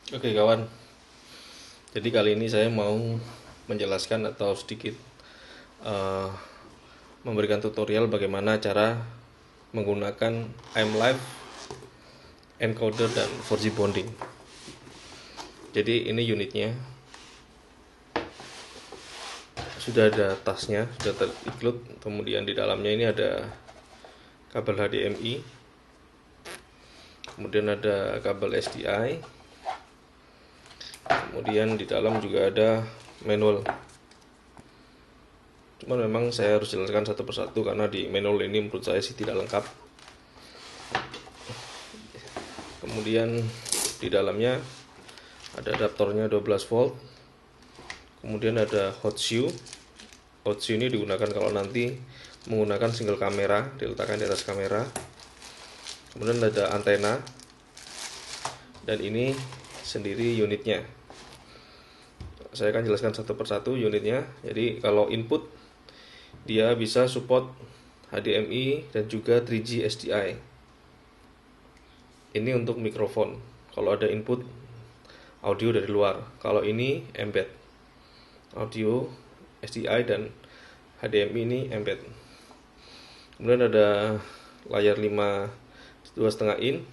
Oke kawan, jadi kali ini saya mau menjelaskan atau sedikit eh, memberikan tutorial bagaimana cara menggunakan IMLive encoder dan 4G bonding. Jadi ini unitnya, sudah ada tasnya, sudah terinclude. Kemudian di dalamnya ini ada kabel HDMI, kemudian ada kabel SDI, kemudian di dalam juga ada manual. Cuman memang saya harus jelaskan satu persatu karena di manual ini menurut saya sih tidak lengkap. Kemudian di dalamnya ada adaptornya 12 volt. Kemudian ada hot shoe. Hot shoe ini digunakan kalau nanti menggunakan single kamera, diletakkan di atas kamera. Kemudian ada antena. Dan ini sendiri unitnya. Saya akan jelaskan satu persatu unitnya. Jadi kalau input dia bisa support HDMI dan juga 3G SDI. Ini untuk mikrofon. Kalau ada input audio dari luar. Kalau ini embed audio SDI dan HDMI ini embed. Kemudian ada layar 2,5 in.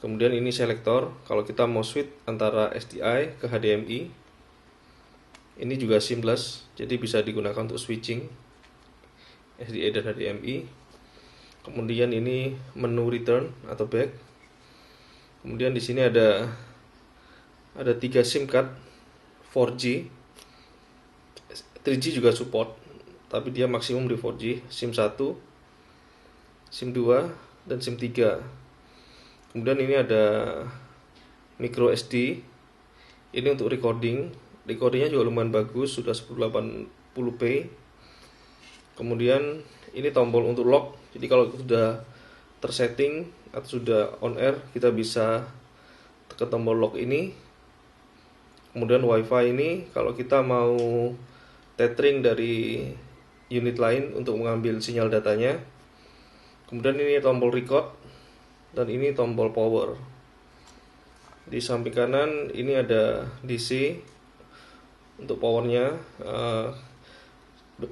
Kemudian ini selektor. Kalau kita mau switch antara SDI ke HDMI, ini juga seamless, jadi bisa digunakan untuk switching SDI dan HDMI. Kemudian ini menu return atau back. Kemudian di sini ada 3 SIM card 4G. 3G juga support, tapi dia maksimum di 4G. SIM 1, SIM 2, dan SIM 3. Kemudian ini ada micro SD. Ini untuk recording. Recordingnya juga lumayan bagus, sudah 1080p. Kemudian ini tombol untuk lock. Jadi kalau sudah tersetting atau sudah on air, kita bisa tekan tombol lock ini. Kemudian wifi ini kalau kita mau tethering dari unit lain untuk mengambil sinyal datanya. Kemudian ini tombol record dan ini tombol power. Di samping kanan ini ada DC untuk powernya.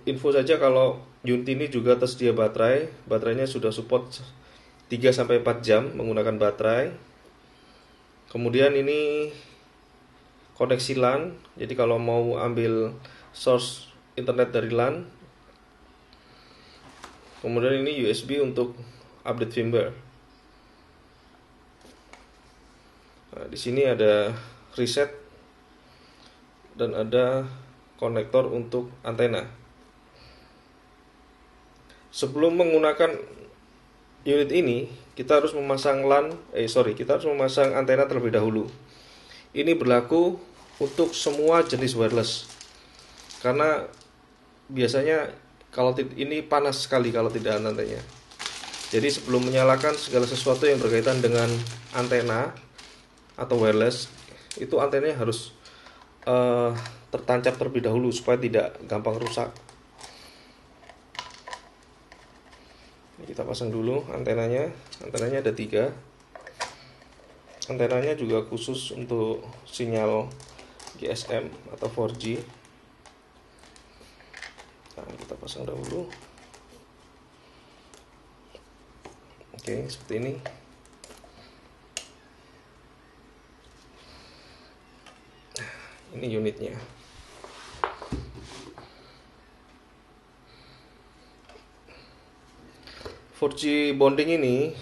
Info saja kalau unit ini juga tersedia baterai. Baterainya sudah support 3-4 jam menggunakan baterai. Kemudian ini koneksi LAN. Jadi kalau mau ambil source internet dari LAN. Kemudian ini USB untuk update firmware. Nah, di sini ada reset dan ada konektor untuk antena. Sebelum menggunakan unit ini, kita harus memasang kita harus memasang antena terlebih dahulu. Ini berlaku untuk semua jenis wireless. Karena biasanya kalau ini panas sekali kalau tidak antenanya. Jadi sebelum menyalakan segala sesuatu yang berkaitan dengan antena atau wireless, itu antenanya harus tertancap terlebih dahulu supaya tidak gampang rusak. Kita pasang dulu antenanya. Antenanya ada 3. Antenanya juga khusus untuk sinyal GSM atau 4G. Nah, kita pasang dahulu. Oke, seperti ini. Ini unitnya. G bonding ini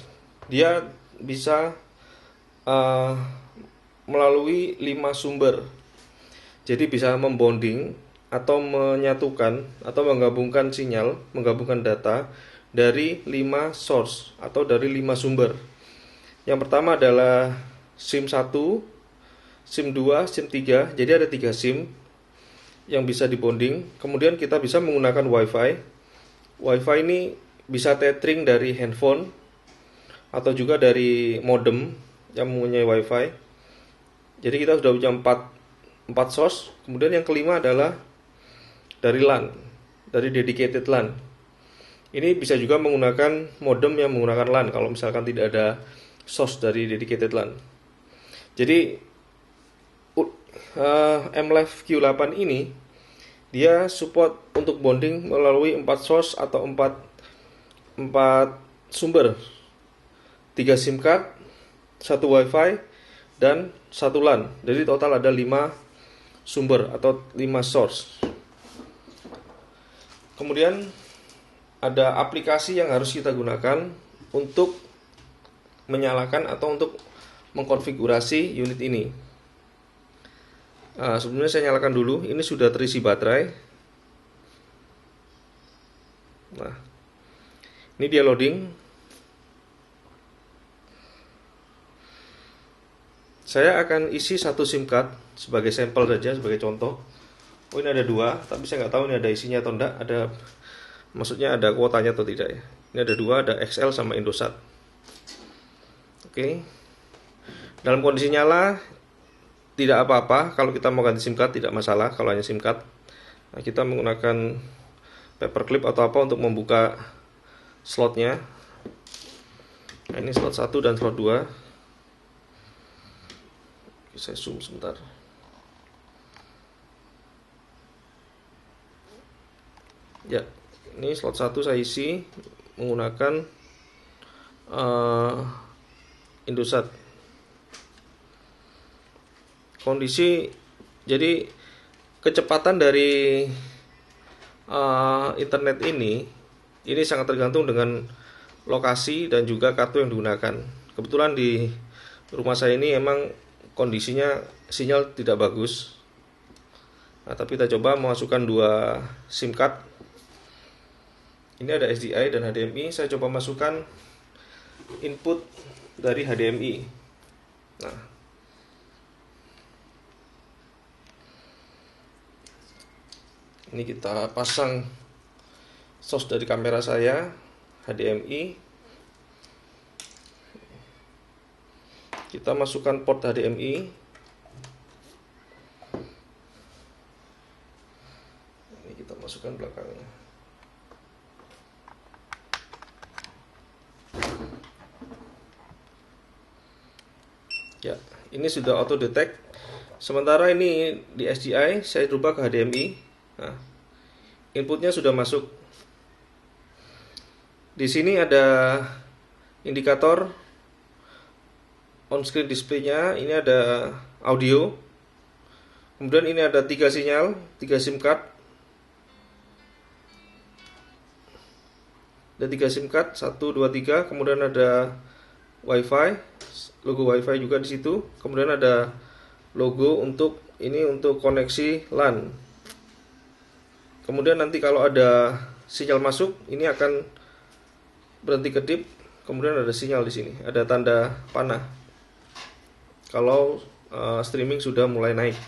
dia bisa melalui 5 sumber. Jadi bisa membonding atau menyatukan atau menggabungkan sinyal, menggabungkan data dari 5 source atau dari 5 sumber. Yang pertama adalah SIM 1, SIM 2, SIM 3. Jadi ada 3 SIM yang bisa dibonding. Kemudian kita bisa menggunakan WiFi. WiFi ini bisa tethering dari handphone atau juga dari modem yang mempunyai WiFi. Jadi kita sudah punya 4 source. Kemudian yang kelima adalah dari LAN, dari dedicated LAN. Ini bisa juga menggunakan modem yang menggunakan LAN kalau misalkan tidak ada source dari dedicated LAN. Jadi MLive Q8 ini dia support untuk bonding melalui 4 source atau 4 sumber, 3 SIM card, 1 WiFi, dan 1 LAN. Jadi total ada 5 sumber atau 5 source. Kemudian ada aplikasi yang harus kita gunakan untuk menyalakan atau untuk mengkonfigurasi unit ini. Sebelumnya saya nyalakan dulu. Ini sudah terisi baterai. Nah, ini dia loading. Saya akan isi 1 SIM card sebagai sampel saja, sebagai contoh. Oh, ini ada 2, tapi saya nggak tahu ini ada isinya atau enggak. Maksudnya ada kuotanya atau tidak ya. Ini ada 2, ada XL sama Indosat. Oke. Dalam kondisi nyala tidak apa-apa. Kalau kita mau ganti SIM card tidak masalah kalau hanya SIM card. Nah, kita menggunakan paperclip atau apa untuk membuka slotnya. Nah, ini slot 1 dan slot 2. Oke, saya zoom sebentar. Ya, ini slot 1 saya isi menggunakan Indosat. Kondisi, jadi kecepatan dari internet ini sangat tergantung dengan lokasi dan juga kartu yang digunakan. Kebetulan di rumah saya ini emang kondisinya sinyal tidak bagus. Nah, tapi kita coba memasukkan 2 SIM card. Ini ada SDI dan HDMI. Saya coba masukkan input dari HDMI. Nah, ini kita pasang source dari kamera saya, HDMI. Kita masukkan port HDMI. Ini kita masukkan belakangnya. Ya, ini sudah auto detect. Sementara ini di SDI saya rubah ke HDMI. Nah, inputnya sudah masuk. Di sini ada indikator on screen display-nya. Ini ada audio. Kemudian ini ada 3 sinyal, 3 SIM card. Ada 3 SIM card, 1, 2, 3. Kemudian ada WiFi, logo WiFi juga di situ. Kemudian ada logo untuk koneksi LAN. Kemudian nanti kalau ada sinyal masuk, ini akan berhenti kedip. Kemudian ada sinyal di sini, ada tanda panah. Kalau streaming sudah mulai naik.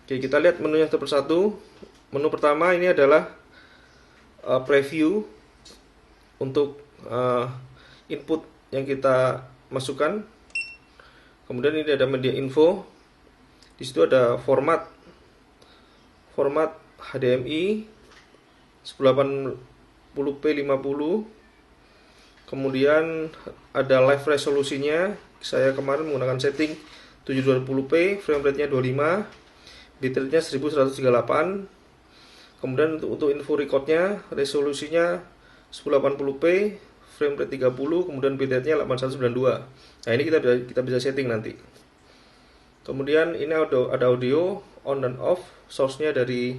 Oke, kita lihat menunya satu persatu. Menu pertama ini adalah preview untuk input yang kita masukkan. Kemudian ini ada media info. Di situ ada format HDMI 1080p 50. Kemudian ada live resolusinya. Saya kemarin menggunakan setting 720p, frame rate-nya 25, bitrate-nya 1138. Kemudian untuk info record-nya, resolusinya 1080p, frame rate 30, kemudian bitrate-nya 8192. Nah, ini kita bisa setting nanti. Kemudian ini ada audio on dan off, source-nya dari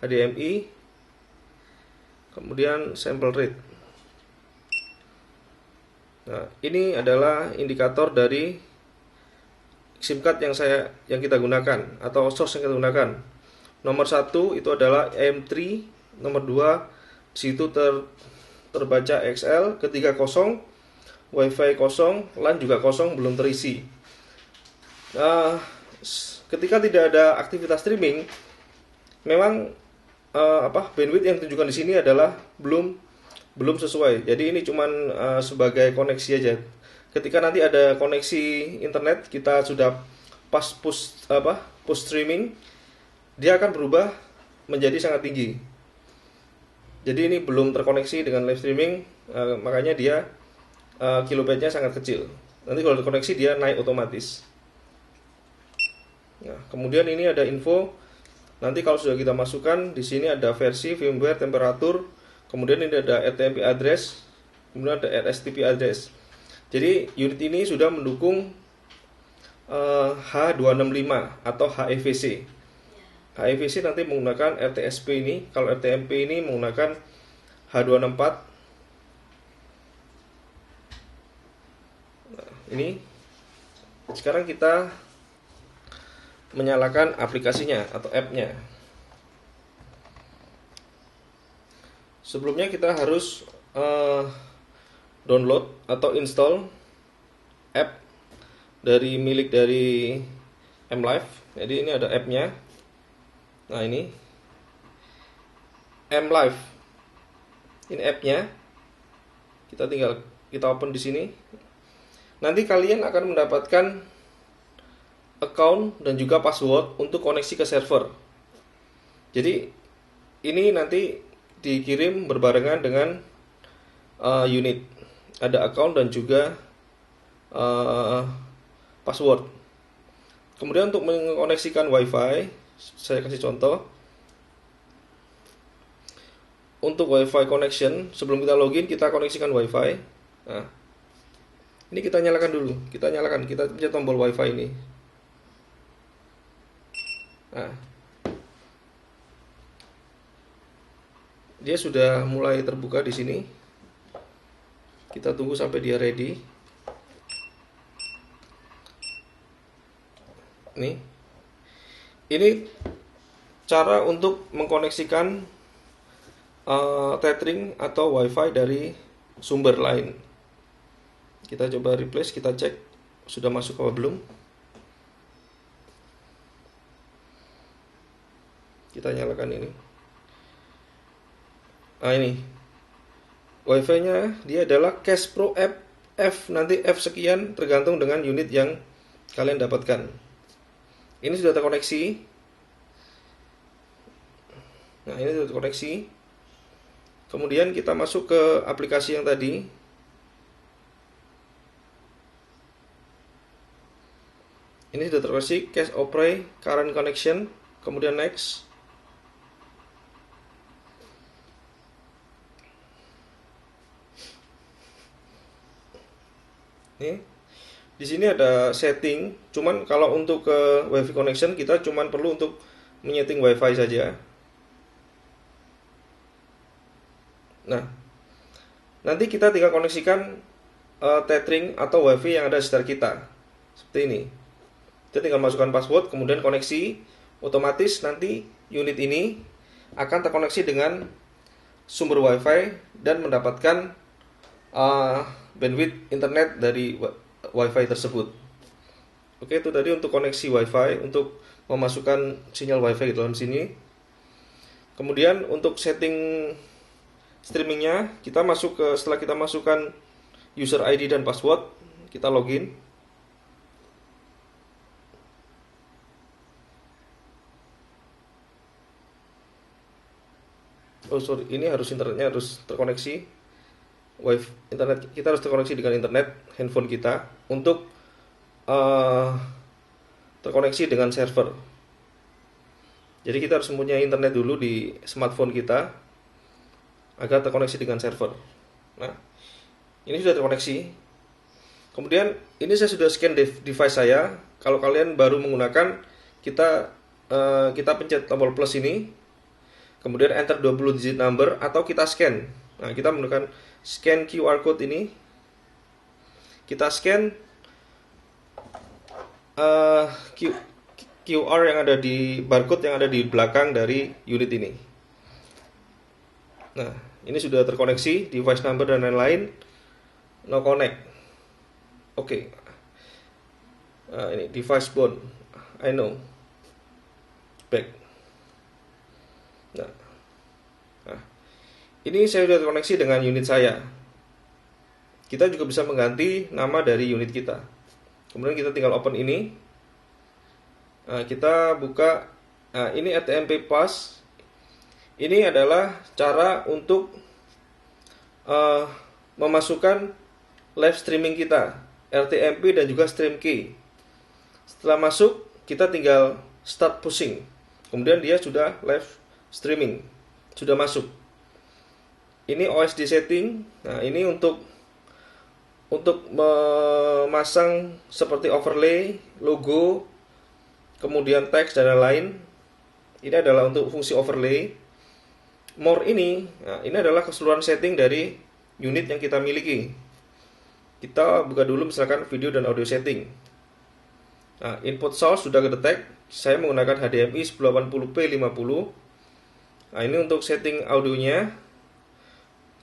HDMI. Kemudian sample rate. Nah, ini adalah indikator dari SIM card yang kita gunakan atau source yang kita gunakan. Nomor 1 itu adalah M3, nomor 2 di situ terbaca XL, ketiga kosong, WiFi kosong, LAN juga kosong, belum terisi. Nah, ketika tidak ada aktivitas streaming, memang bandwidth yang ditunjukkan di sini adalah belum sesuai. Jadi ini cuman sebagai koneksi aja. Ketika nanti ada koneksi internet, kita sudah pas push streaming, dia akan berubah menjadi sangat tinggi. Jadi ini belum terkoneksi dengan live streaming, makanya dia kilobitnya sangat kecil. Nanti kalau terkoneksi dia naik otomatis. Nah, kemudian ini ada info. Nanti kalau sudah kita masukkan, di sini ada versi, firmware, temperatur, kemudian ini ada RTMP address, kemudian ada RSTP address. Jadi unit ini sudah mendukung H265 atau HEVC. HEVC nanti menggunakan RTSP ini, kalau RTMP ini menggunakan H264. Nah, ini sekarang kita menyalakan aplikasinya atau app-nya. Sebelumnya kita harus download atau install app dari MLive. Jadi ini ada app-nya. Nah, ini MLive. Ini app-nya. Kita open di sini. Nanti kalian akan mendapatkan account dan juga password untuk koneksi ke server. Jadi ini nanti dikirim berbarengan dengan unit. Ada account dan juga password. Kemudian untuk mengkoneksikan WiFi, saya kasih contoh. Untuk WiFi connection, sebelum kita login kita koneksikan WiFi. Nah, ini kita nyalakan dulu. Kita pencet tombol WiFi ini. Nah, dia sudah mulai terbuka di sini. Kita tunggu sampai dia ready. Ini cara untuk mengkoneksikan tethering atau WiFi dari sumber lain. Kita coba replace, kita cek sudah masuk apa belum. Kita nyalakan ini. Nah, ini WiFi-nya dia adalah Cash Pro F, nanti F sekian tergantung dengan unit yang kalian dapatkan. Ini sudah terkoneksi. Nah, ini sudah terkoneksi. Kemudian kita masuk ke aplikasi yang tadi. Ini sudah terkoneksi, Cash Opera Current Connection. Kemudian next. Di sini ada setting, cuman kalau untuk ke WiFi connection kita cuman perlu untuk menyeting WiFi saja. Nah, nanti kita tinggal koneksikan tethering atau WiFi yang ada di sekitar kita. Seperti ini. Kita tinggal masukkan password, kemudian koneksi, otomatis nanti unit ini akan terkoneksi dengan sumber WiFi dan mendapatkan bandwidth internet dari WiFi tersebut. Oke, itu tadi untuk koneksi WiFi, untuk memasukkan sinyal WiFi di dalam sini. Kemudian untuk setting streamingnya, setelah kita masukkan user ID dan password, kita login. Ini internetnya harus terkoneksi. Internet kita harus terkoneksi dengan internet handphone kita untuk terkoneksi dengan server. Jadi kita harus mempunyai internet dulu di smartphone kita agar terkoneksi dengan server. Nah, ini sudah terkoneksi. Kemudian ini saya sudah scan device saya. Kalau kalian baru menggunakan, kita pencet tombol plus ini, kemudian enter 20 digit number atau kita scan. Nah, kita menggunakan scan QR code ini. Kita scan QR yang ada di barcode yang ada di belakang dari unit ini. Nah, ini sudah terkoneksi, device number dan lain-lain. No connect. Oke. Nah, ini device bound. I know. Back. Nah, ini saya sudah terkoneksi dengan unit saya. Kita juga bisa mengganti nama dari unit kita. Kemudian kita tinggal open ini. Nah, kita buka. Nah, ini RTMP Pass. Ini adalah cara untuk memasukkan live streaming kita, RTMP dan juga stream key. Setelah masuk, kita tinggal start pushing. Kemudian dia sudah live streaming, sudah masuk. Ini OSD setting. Nah, ini untuk memasang seperti overlay, logo, kemudian teks dan lain-lain. Ini adalah untuk fungsi overlay. More ini, nah, ini adalah keseluruhan setting dari unit yang kita miliki. Kita buka dulu misalkan video dan audio setting. Nah, input source sudah kedetek. Saya menggunakan HDMI 1080p 50. Nah, ini untuk setting audionya.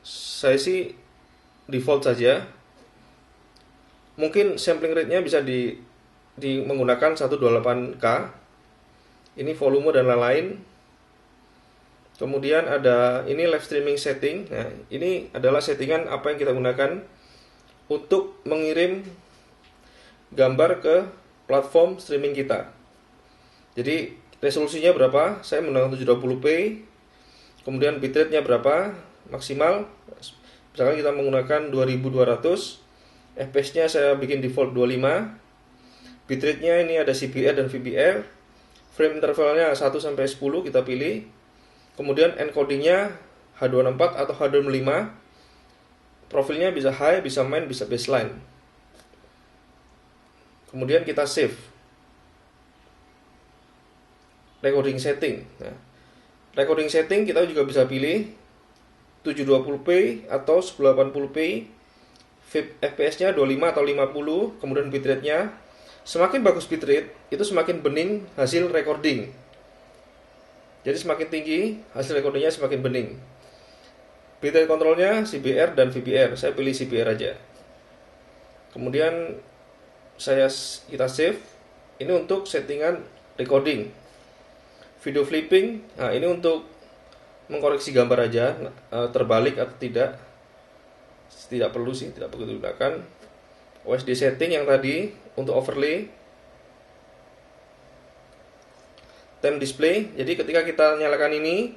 Saya sih default saja. Mungkin sampling rate-nya bisa menggunakan 128K. Ini volume dan lain-lain. Kemudian ada ini live streaming setting. Nah, ini adalah settingan apa yang kita gunakan untuk mengirim gambar ke platform streaming kita. Jadi resolusinya berapa? Saya menggunakan 720p. Kemudian bitrate-nya berapa? Maksimal. Misalkan kita menggunakan 2200. FPS-nya saya bikin default 25. Bitrate-nya ini ada CBR dan VBR. Frame intervalnya 1 sampai 10 kita pilih. Kemudian encoding-nya H264 atau H265. Profilnya bisa high, bisa main, bisa baseline. Kemudian kita save. Recording setting. Nah, recording setting kita juga bisa pilih 720p atau 1080p. FPS-nya 25 atau 50. Kemudian bitrate-nya. Semakin bagus bitrate, itu semakin bening hasil recording. Jadi semakin tinggi, hasil recordingnya semakin bening. Bitrate controlnya CBR dan VBR. Saya pilih CBR aja. Kemudian kita save. Ini untuk settingan recording. Video flipping. Nah, ini untuk mengkoreksi gambar aja, terbalik atau tidak. Tidak perlu sih, tidak perlu digunakan. OSD setting yang tadi untuk overlay. Time display. Jadi ketika kita nyalakan ini,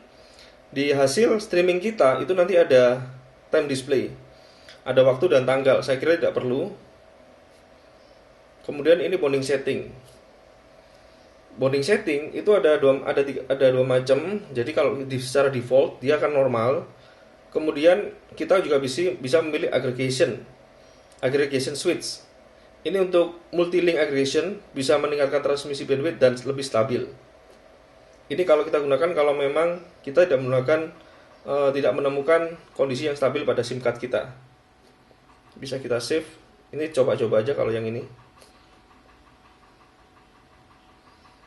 di hasil streaming kita itu nanti ada time display, ada waktu dan tanggal. Saya kira tidak perlu. Kemudian ini bonding setting. Bonding setting itu ada dua macam. Jadi kalau secara default dia akan normal. Kemudian kita juga bisa memilih aggregation switch. Ini untuk multi-link aggregation, bisa meningkatkan transmisi bandwidth dan lebih stabil. Ini kalau kita gunakan kalau memang kita tidak menemukan kondisi yang stabil pada SIM card kita. Bisa kita save. Ini coba-coba aja kalau yang ini.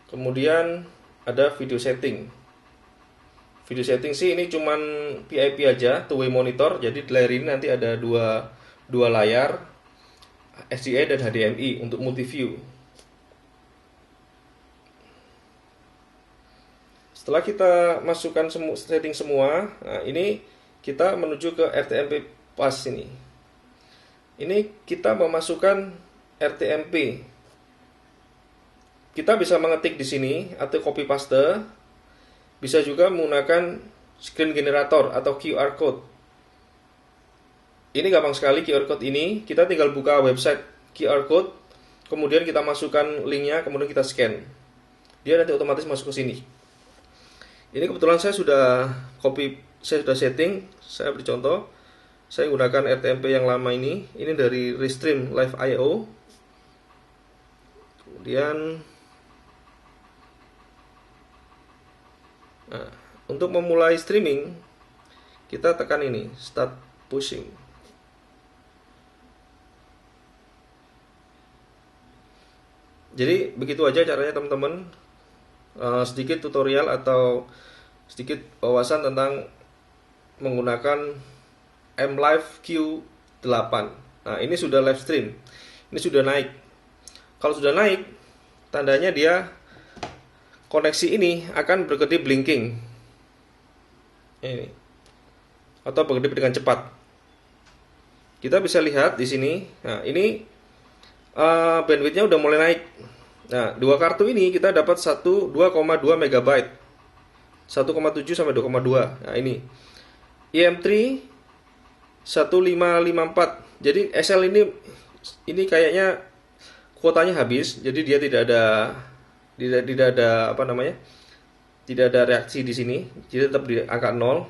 Kemudian ada video setting. Video setting sih ini cuman PIP aja, two-way monitor. Jadi di layar ini nanti ada dua layar, SDI dan HDMI untuk multi view. Setelah kita masukkan setting semua, nah ini kita menuju ke RTMP pas ini. Ini kita memasukkan RTMP. Kita bisa mengetik di sini atau copy paste. Bisa juga menggunakan screen generator atau QR code. Ini gampang sekali QR code ini. Kita tinggal buka website QR code, kemudian kita masukkan linknya, kemudian kita scan. Dia nanti otomatis masuk ke sini. Ini kebetulan saya sudah setting. Saya beri contoh. Saya gunakan RTMP yang lama ini. Ini dari Restream Live IO. Kemudian untuk memulai streaming, kita tekan ini, start pushing. Jadi begitu aja caranya teman-teman. Sedikit tutorial atau sedikit wawasan tentang menggunakan MLive Q8. Nah, ini sudah live stream. Ini sudah naik. Kalau sudah naik, tandanya dia koneksi ini akan berkedip blinking. Ini. Atau berkedip dengan cepat. Kita bisa lihat di sini. Nah, ini bandwidthnya udah mulai naik. Nah, dua kartu ini kita dapat 2,2 MB. 1,7 sampai 2,2. Nah, ini IM3 1554. Jadi SL ini kayaknya kuotanya habis, jadi dia tidak ada tidak ada apa namanya, tidak ada reaksi di sini, jadi tetap di angka 0.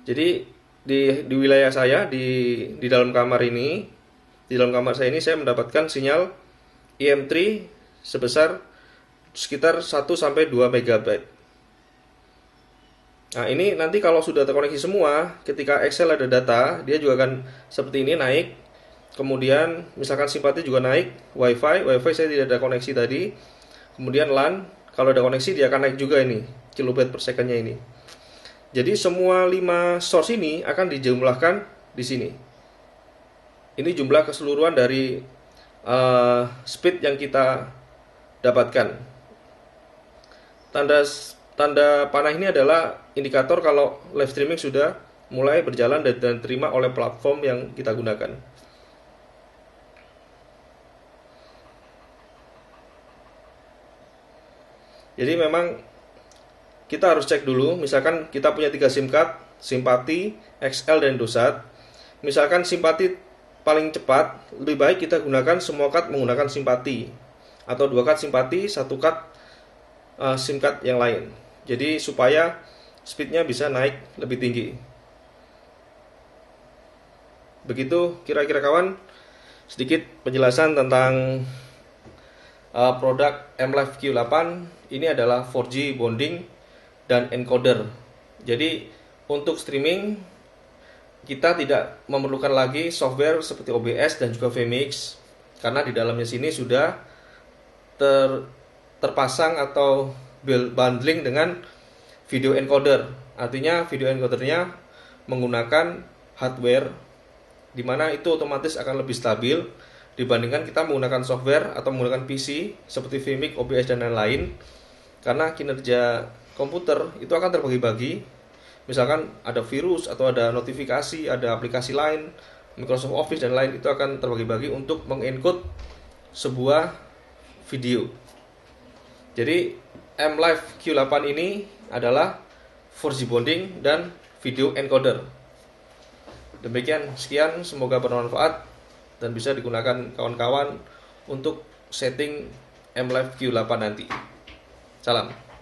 Jadi di wilayah saya di dalam kamar ini, di dalam kamar saya ini saya mendapatkan sinyal EM3 sebesar sekitar 1 sampai 2 megabyte. Nah, ini nanti kalau sudah terkoneksi semua, ketika Excel ada data, dia juga akan seperti ini naik. Kemudian misalkan simpati juga naik, WiFi saya tidak ada koneksi tadi. Kemudian LAN, kalau ada koneksi dia akan naik juga ini, kilobit per secondnya ini. Jadi semua 5 source ini akan dijumlahkan di sini. Ini jumlah keseluruhan dari speed yang kita dapatkan. Tanda panah ini adalah indikator kalau live streaming sudah mulai berjalan dan diterima oleh platform yang kita gunakan. Jadi memang kita harus cek dulu, misalkan kita punya 3 SIM card, Simpati, XL, dan Indosat. Misalkan Simpati paling cepat, lebih baik kita gunakan semua card menggunakan Simpati, atau 2 card Simpati, 1 card SIM card yang lain. Jadi supaya speednya bisa naik lebih tinggi. Begitu kira-kira kawan, sedikit penjelasan tentang produk MLive Q8. Ini adalah 4G bonding dan encoder. Jadi untuk streaming kita tidak memerlukan lagi software seperti OBS dan juga vMix, karena di dalamnya sini sudah terpasang atau bundling dengan video encoder. Artinya video encodernya menggunakan hardware, dimana itu otomatis akan lebih stabil dibandingkan kita menggunakan software atau menggunakan PC seperti vMix, OBS, dan lain-lain. Karena kinerja komputer itu akan terbagi-bagi. Misalkan ada virus atau ada notifikasi, ada aplikasi lain, Microsoft Office dan lain, itu akan terbagi-bagi untuk mengencode sebuah video. Jadi MLive Q8 ini adalah 4G bonding dan video encoder. Demikian, sekian, semoga bermanfaat dan bisa digunakan kawan-kawan untuk setting MLive Q8 nanti. Salam.